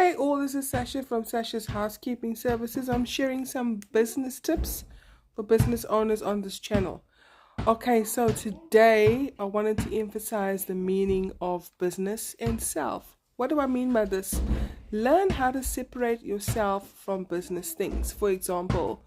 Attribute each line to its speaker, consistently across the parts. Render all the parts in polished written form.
Speaker 1: Hey all, this is Sasha from Sasha's Housekeeping Services. I'm sharing some business tips for business owners on this channel. Okay, so today I wanted to emphasize the meaning of business and self. What do I mean by this? Learn how to separate yourself from business things. For example,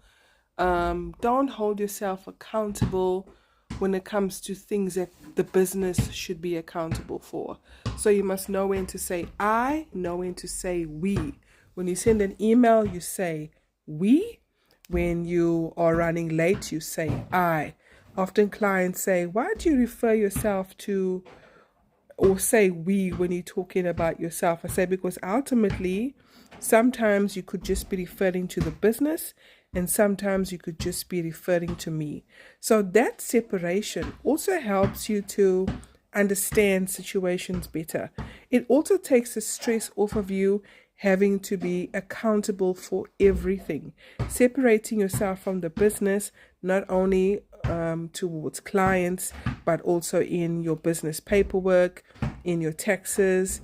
Speaker 1: don't hold yourself accountable when it comes to things that the business should be accountable for. So you must know when to say I, know when to say we. When you send an email, you say we. When you are running late, you say I. Often clients say, why do you refer yourself to or say we when you're talking about yourself? I say because ultimately sometimes you could just be referring to the business and sometimes you could just be referring to me. So that separation also helps you to understand situations better. It also takes the stress off of you having to be accountable for everything. Separating yourself from the business, not only towards clients, but also in your business paperwork, in your taxes,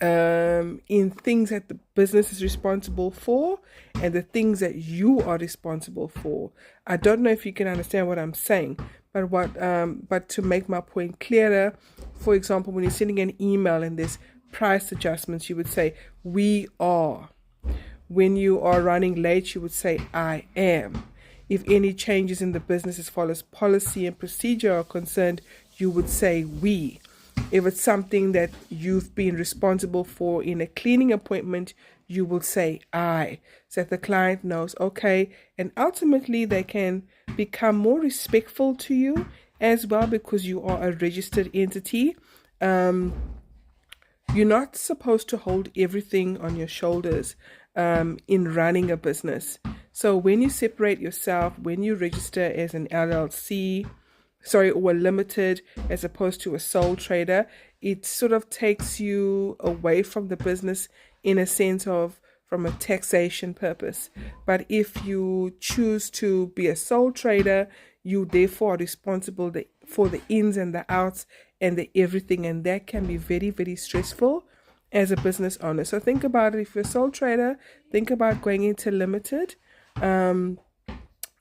Speaker 1: in things that the business is responsible for and the things that you are responsible for. I don't know if you can understand what I'm saying, but to make my point clearer, for example, when you're sending an email and there's price adjustments, you would say we are. When you are running late, you would say I am. If any changes in the business as far as policy and procedure are concerned, you would say we. If it's something that you've been responsible for in a cleaning appointment, you will say I, so that the client knows, okay, and ultimately they can become more respectful to you as well because you are a registered entity. You're not supposed to hold everything on your shoulders in running a business. So when you separate yourself, when you register as an LLC, or a limited as opposed to a sole trader, it sort of takes you away from the business in a sense of from a taxation purpose. But if you choose to be a sole trader, you therefore are responsible for the ins and the outs and the everything, and that can be very, very stressful as a business owner. So think about it. If you're a sole trader, think about going into limited.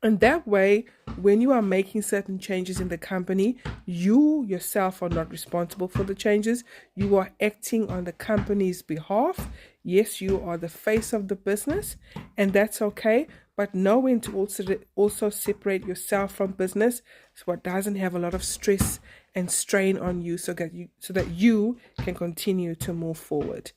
Speaker 1: And that way, when you are making certain changes in the company, you yourself are not responsible for the changes. You are acting on the company's behalf. Yes, you are the face of the business, and that's okay. But know when to also separate yourself from business, so it doesn't have a lot of stress and strain on you, so that you can continue to move forward.